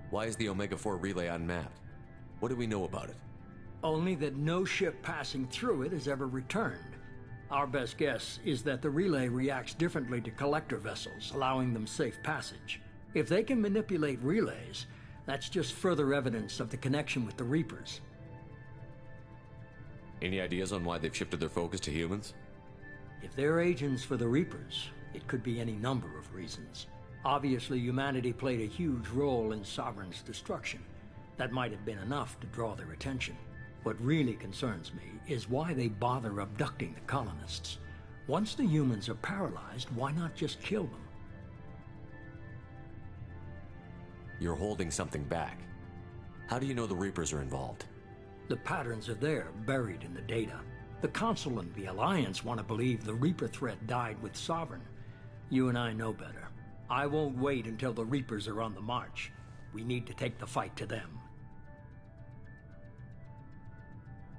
J: Why is the Omega-4 relay unmapped? What do we know about it?
B: Only that no ship passing through it has ever returned. Our best guess is that the relay reacts differently to collector vessels, allowing them safe passage. If they can manipulate relays, that's just further evidence of the connection with the Reapers.
J: Any ideas on why they've shifted their focus to humans?
B: If they're agents for the Reapers, it could be any number of reasons. Obviously, humanity played a huge role in Sovereign's destruction. That might have been enough to draw their attention. What really concerns me is why they bother abducting the colonists. Once the humans are paralyzed, why not just kill them?
J: You're holding something back. How do you know the Reapers are involved?
B: The patterns are there, buried in the data. The Council and the Alliance want to believe the Reaper threat died with Sovereign. You and I know better. I won't wait until the Reapers are on the march. We need to take the fight to them.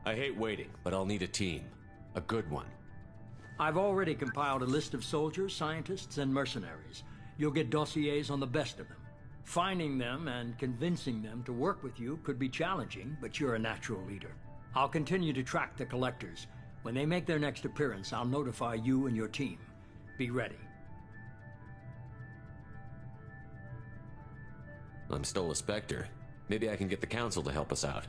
J: I hate waiting, but I'll need a team. A good one.
B: I've already compiled a list of soldiers, scientists, and mercenaries. You'll get dossiers on the best of them. Finding them and convincing them to work with you could be challenging, but you're a natural leader. I'll continue to track the collectors. When they make their next appearance, I'll notify you and your team. Be ready.
J: I'm still a Spectre. Maybe I can get the Council to help us out.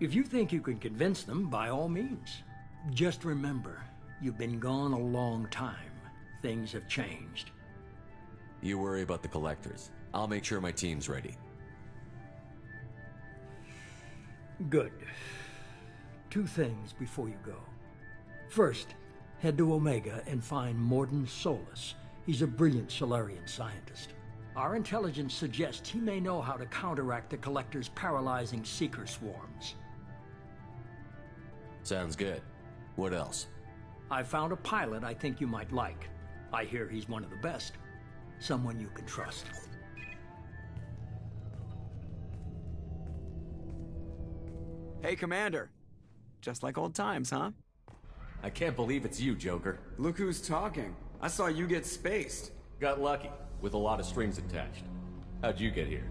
B: If you think you can convince them, by all means. Just remember, you've been gone a long time. Things have changed.
J: You worry about the collectors. I'll make sure my team's ready.
B: Good. 2 things before you go. First, head to Omega and find Mordin Solus. He's a brilliant Solarian scientist. Our intelligence suggests he may know how to counteract the Collector's paralyzing Seeker swarms.
J: Sounds good. What else?
B: I found a pilot I think you might like. I hear he's one of the best. Someone you can trust.
C: Hey, Commander. Just like old times, huh?
J: I can't believe it's you, Joker.
C: Look who's talking. I saw you get spaced.
J: Got lucky, with a lot of strings attached. How'd you get here?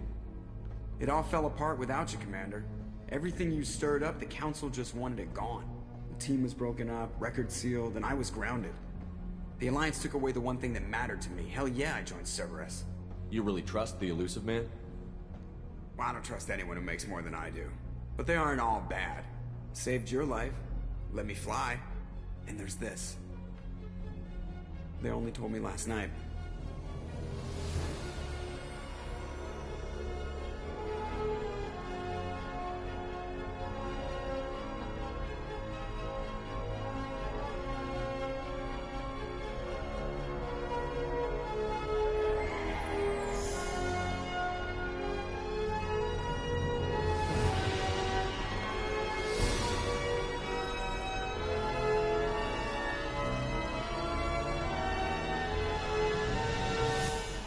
C: It all fell apart without you, Commander. Everything you stirred up, the Council just wanted it gone. The team was broken up, record sealed, and I was grounded. The Alliance took away the one thing that mattered to me. Hell yeah, I joined Cerberus.
J: You really trust the Illusive Man?
C: Well, I don't trust anyone who makes more than I do. But they aren't all bad. Saved your life, let me fly, and there's this. They only told me last night.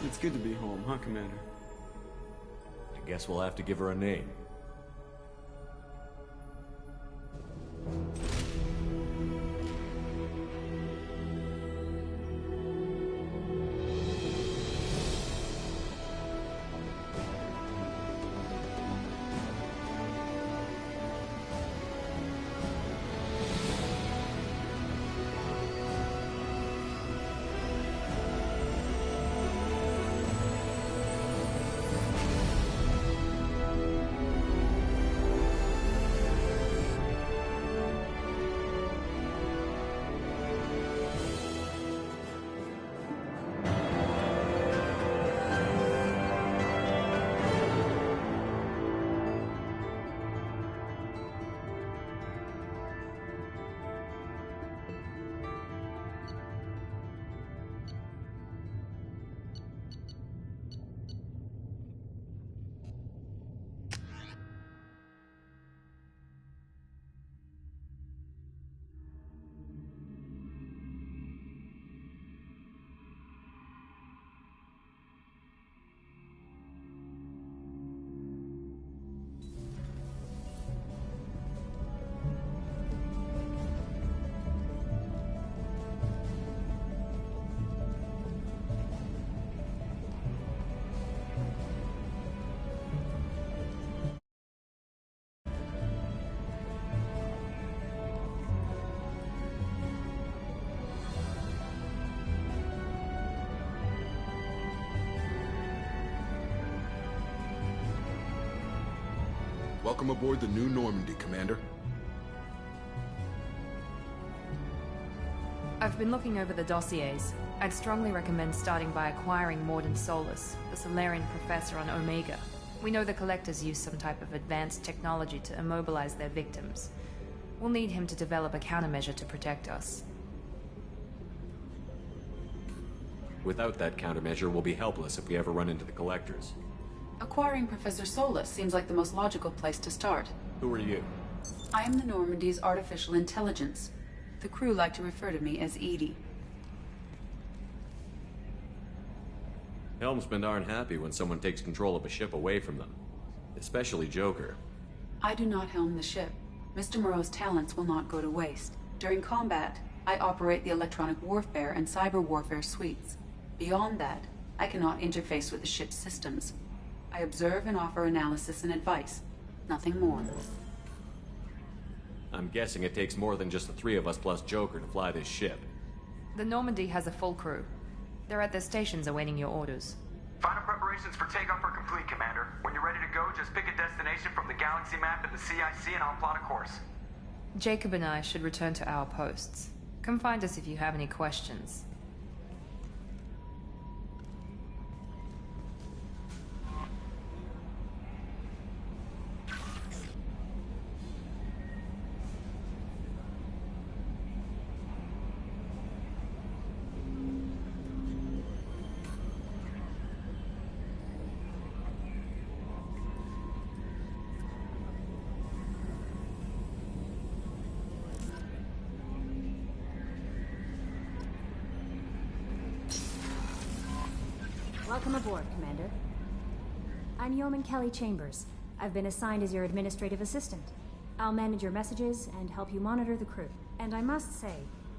C: It's good to be home, huh, Commander?
J: I guess we'll have to give her a name.
H: Welcome aboard the new Normandy, Commander.
A: I've been looking over the dossiers. I'd strongly recommend starting by acquiring Mordin Solus, the Solarian professor on Omega. We know the Collectors use some type of advanced technology to immobilize their victims. We'll need him to develop a countermeasure to protect us.
J: Without that countermeasure, we'll be helpless if we ever run into the Collectors.
E: Acquiring Professor Solus seems like the most logical place to start.
J: Who are you?
E: I am the Normandy's artificial intelligence. The crew like to refer to me as Edie.
J: Helmsmen aren't happy when someone takes control of a ship away from them. Especially Joker.
E: I do not helm the ship. Mr. Moreau's talents will not go to waste. During combat, I operate the electronic warfare and cyber warfare suites. Beyond that, I cannot interface with the ship's systems. I observe and offer analysis and advice. Nothing more.
J: I'm guessing it takes more than just the three of us plus Joker to fly this ship.
A: The Normandy has a full crew. They're at their stations awaiting your orders.
P: Final preparations for takeoff are complete, Commander. When you're ready to go, just pick a destination from the galaxy map and the CIC and I'll plot a course.
A: Jacob and I should return to our posts. Come find us if you have any questions.
Q: Welcome aboard, Commander. I'm Yeoman Kelly Chambers. I've been assigned as your administrative assistant. I'll manage your messages and help you monitor the crew. And I must say,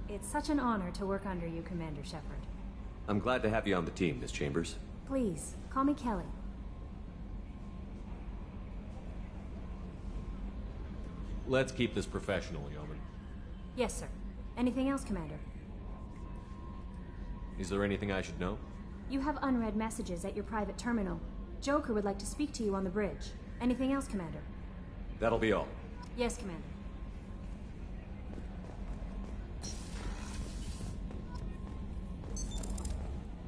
Q: it's such an honor to work under you, Commander Shepard.
J: I'm glad to have you on the team, Miss Chambers.
Q: Please, call me Kelly.
J: Let's keep this professional, Yeoman.
Q: Yes, sir. Anything else, Commander?
J: Is there anything I should know?
Q: You have unread messages at your private terminal. Joker would like to speak to you on the bridge. Anything else, Commander?
J: That'll be all.
Q: Yes, Commander.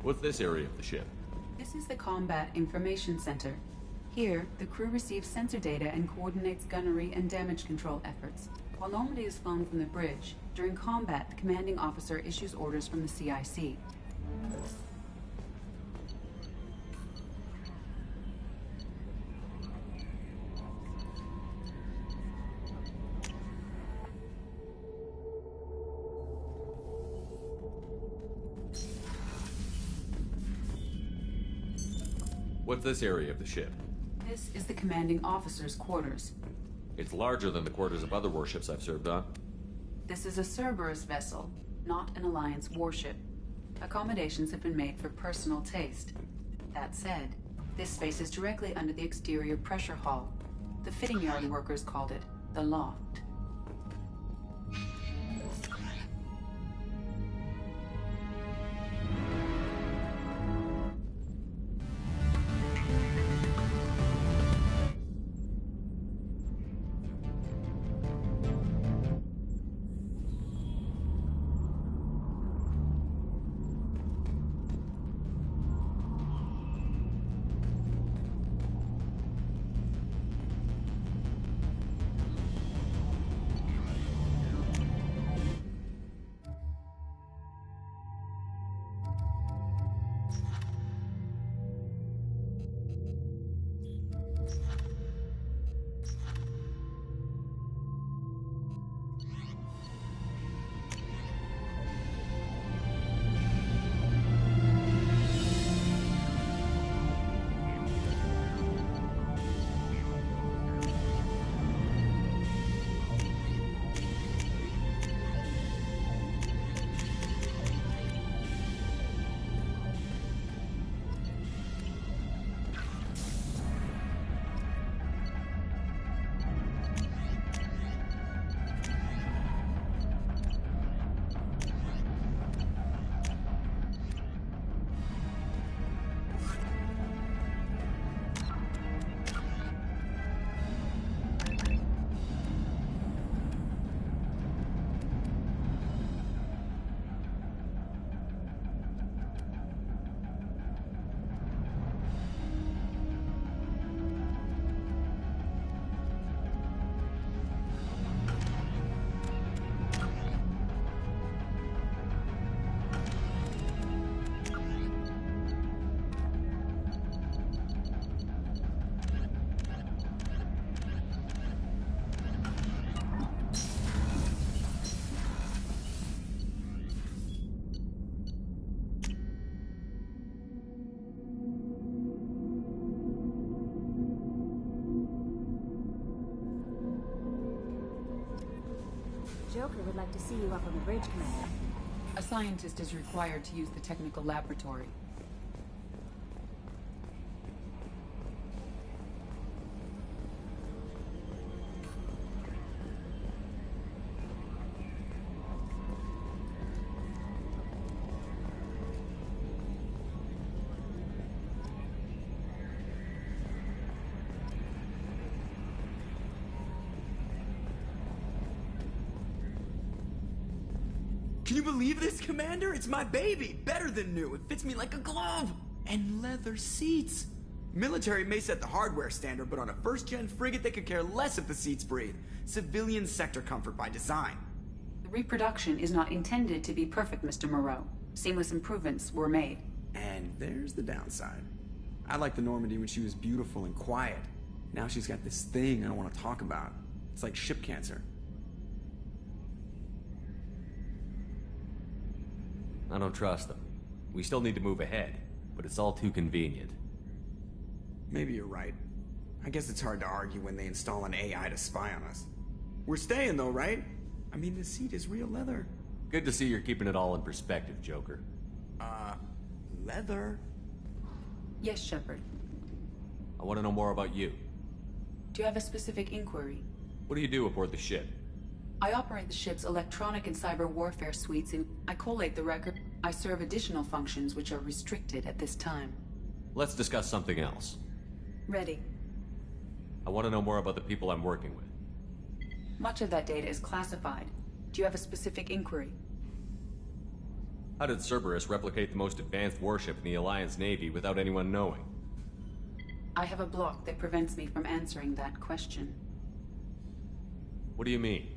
J: What's this area of the ship?
E: This is the Combat Information Center. Here, the crew receives sensor data and coordinates gunnery and damage control efforts. While Normandy is flown from the bridge, during combat, the commanding officer issues orders from the CIC.
J: What's this area of the ship?
E: This is the commanding officer's quarters.
J: It's larger than the quarters of other warships I've served on.
E: This is a Cerberus vessel, not an Alliance warship. Accommodations have been made for personal taste. That said, this space is directly under the exterior pressure hull. The fitting yard workers called it the loft.
Q: Joker would like to see you up on the bridge, Commander.
E: A scientist is required to use the technical laboratory.
C: Can you believe this, Commander? It's my baby! Better than new. It fits me like a glove! And leather seats! Military may set the hardware standard, but on a first-gen frigate they could care less if the seats breathe. Civilian sector comfort by design.
E: The reproduction is not intended to be perfect, Mr. Moreau. Seamless improvements were made.
C: And there's the downside. I liked the Normandy when she was beautiful and quiet. Now she's got this thing I don't want to talk about. It's like ship cancer.
J: I don't trust them. We still need to move ahead, but it's all too convenient.
C: Maybe you're right. I guess it's hard to argue when they install an AI to spy on us. We're staying though, right? I mean, the seat is real leather.
J: Good to see you're keeping it all in perspective, Joker.
C: Leather?
E: Yes, Shepard.
J: I want to know more about you.
E: Do you have a specific inquiry?
J: What do you do aboard the ship?
E: I operate the ship's electronic and cyber warfare suites, and I collate the record. I serve additional functions which are restricted at this time.
J: Let's discuss something else.
E: Ready.
J: I want to know more about the people I'm working with.
E: Much of that data is classified. Do you have a specific inquiry?
J: How did Cerberus replicate the most advanced warship in the Alliance Navy without anyone knowing?
E: I have a block that prevents me from answering that question.
J: What do you mean?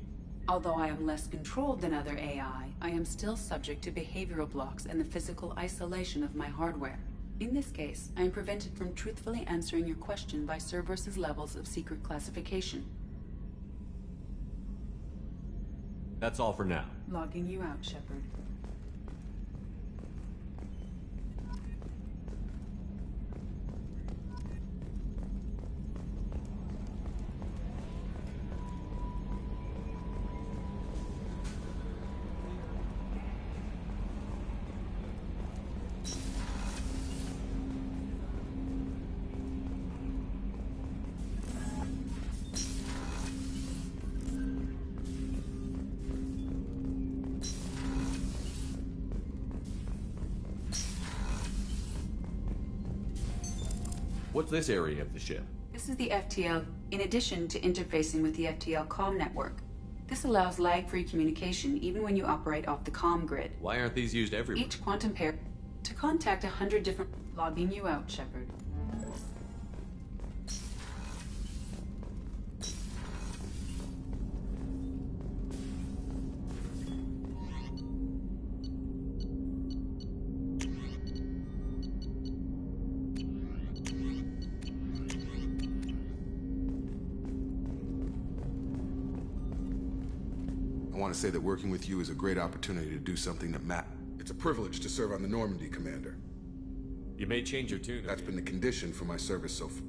E: Although I am less controlled than other AI, I am still subject to behavioral blocks and the physical isolation of my hardware. In this case, I am prevented from truthfully answering your question by Cerberus's levels of secret classification.
J: That's all for now.
E: Logging you out, Shepard.
J: What's this area of the ship?
E: This is the FTL, in addition to interfacing with the FTL comm network. This allows lag-free communication even when you operate off the comm grid.
J: Why aren't these used everywhere?
E: Each quantum pair to contact 100 different... Logging you out, Shepard.
H: I want to say that working with you is a great opportunity to do something that matters. It's a privilege to serve on the Normandy, Commander.
J: You may change your tune.
H: That's been the condition for my service so far.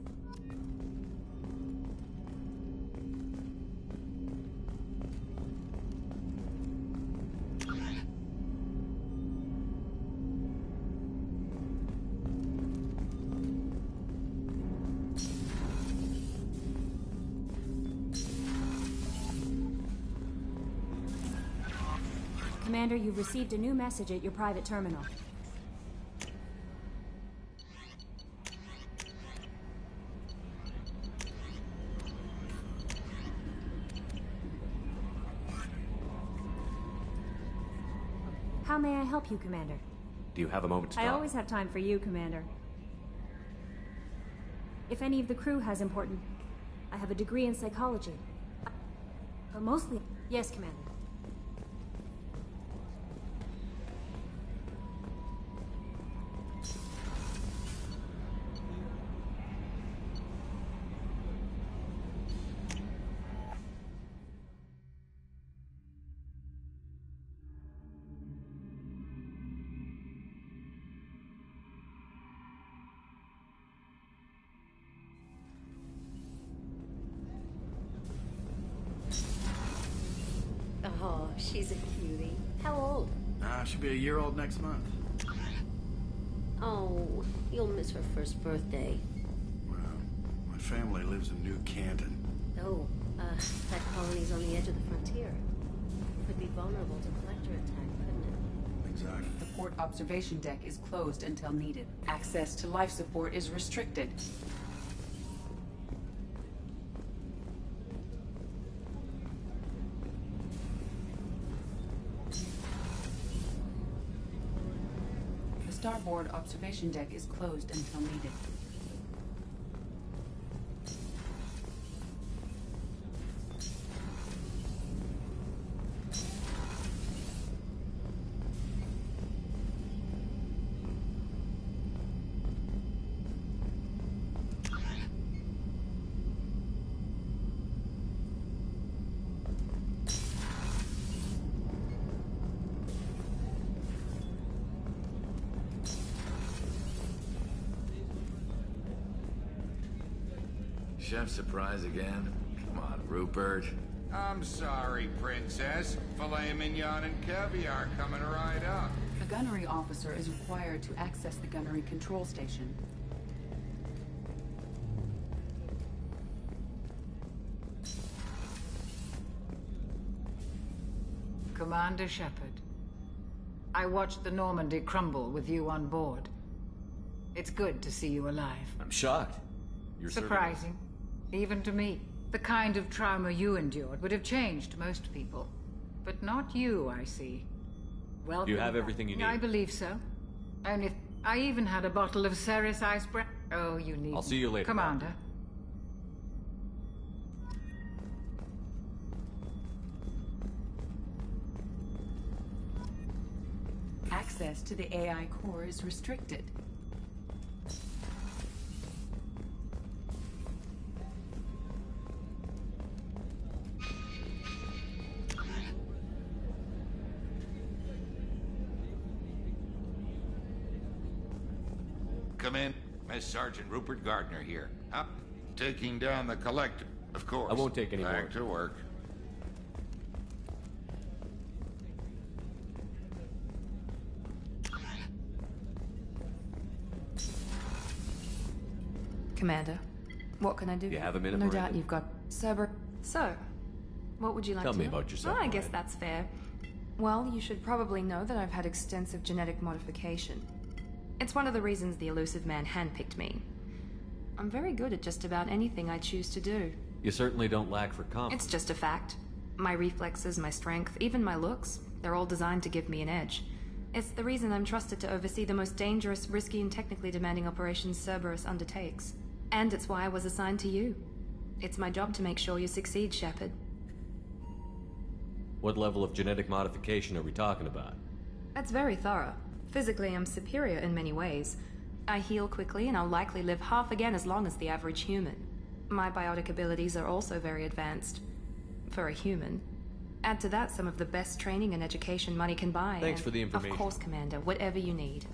Q: Commander, you've received a new message at your private terminal. How may I help you, Commander?
J: Do you have a moment to
Q: I
J: talk?
Q: always have time for you, Commander. If any of the crew has important... I have a degree in psychology. But mostly... Yes, Commander.
R: She's a cutie. How old?
S: She'll be a year old next month.
R: Oh, you'll miss her first birthday.
S: Well, my family lives in New Canton.
R: Oh, that colony's on the edge of the frontier. Could be vulnerable to collector attack, couldn't it?
S: Exactly.
E: The port observation deck is closed until needed. Access to life support is restricted. The starboard observation deck is closed until needed.
K: Chef surprise again? Come on, Rupert.
T: I'm sorry, Princess. Filet mignon and caviar coming right up.
E: The gunnery officer is required to access the gunnery control station.
U: Commander Shepard, I watched the Normandy crumble with you on board. It's good to see you alive.
J: I'm shocked. You're
U: surprising, even to me. The kind of trauma you endured would have changed most people. But not you, I see. Well,
J: Do you have everything you need?
U: I believe so. And if I even had a bottle of Ceres ice breath. Oh, you need.
J: I'll see you later,
U: Commander.
E: Access to the AI core is restricted.
T: Come in. Miss Sergeant Rupert Gardner here. Up, taking down the collector, of course.
J: I won't take any more.
T: Back to work.
A: Commander, what can I do?
J: You have a minute,
A: No
J: Miranda?
A: doubt you've got Cerberus. So, what would you like
J: Tell
A: to
J: me
A: know?
J: about yourself,
A: Oh, I guess
J: Miranda.
A: that's fair. Well, you should probably know that I've had extensive genetic modification. It's one of the reasons the Elusive Man handpicked me. I'm very good at just about anything I choose to do.
J: You certainly don't lack for confidence.
A: It's just a fact. My reflexes, my strength, even my looks, they're all designed to give me an edge. It's the reason I'm trusted to oversee the most dangerous, risky, and technically demanding operations Cerberus undertakes. And it's why I was assigned to you. It's my job to make sure you succeed, Shepard.
J: What level of genetic modification are we talking about?
A: That's very thorough. Physically, I'm superior in many ways. I heal quickly, and I'll likely live half again as long as the average human. My biotic abilities are also very advanced. For a human. Add to that some of the best training and education money can buy.
J: Thanks
A: and
J: for the information.
A: Of course, Commander, whatever you need.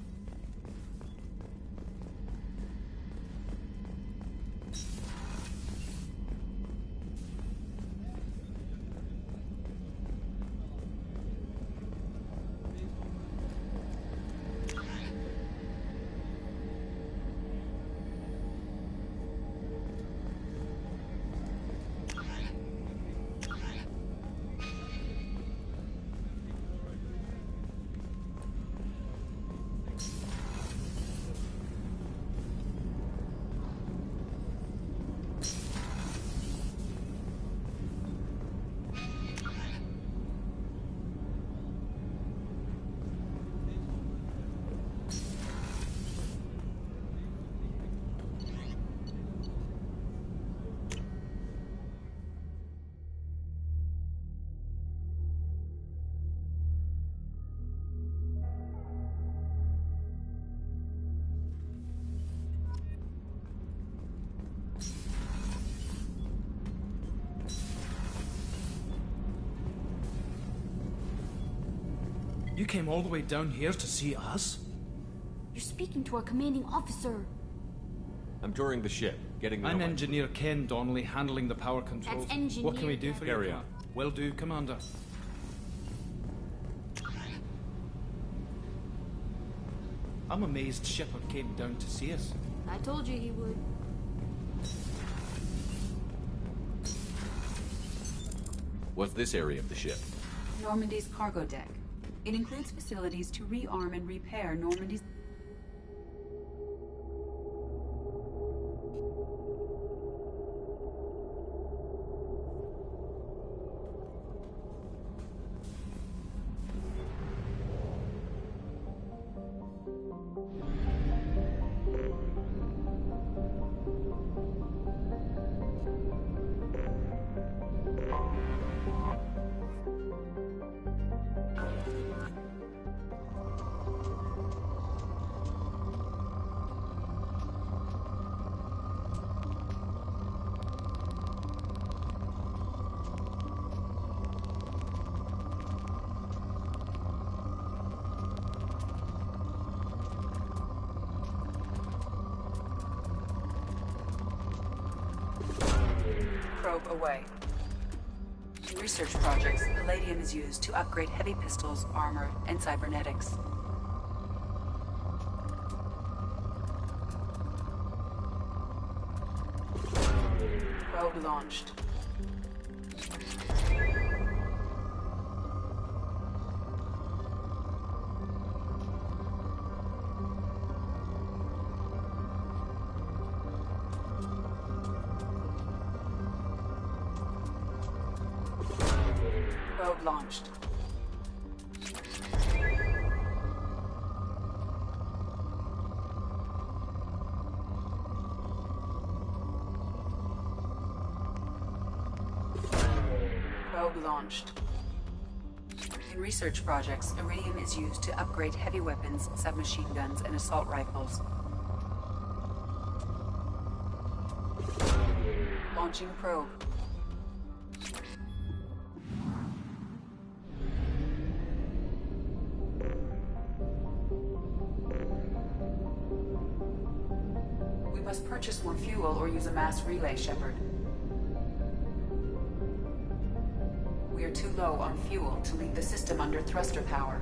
V: You came all the way down here to see us?
W: You're speaking to our commanding officer.
J: I'm touring the ship, getting the
V: I'm Engineer Ken Donnelly, handling the power controls.
W: That's Engineer
V: What can we do for you?
J: Carry on.
V: Will do, Commander. I'm amazed Shepard came down to see us.
W: I told you he would.
J: What's this area of the ship?
E: Normandy's cargo deck. It includes facilities to rearm and repair Normandy's... Probe away. In research projects, palladium is used to upgrade heavy pistols, armor, and cybernetics. Probe launched. Probe launched. Probe launched. In research projects, iridium is used to upgrade heavy weapons, submachine guns, and assault rifles. Launching probe. We must purchase more fuel or use a mass relay, Shepard. We are too low on fuel to leave the system under thruster power.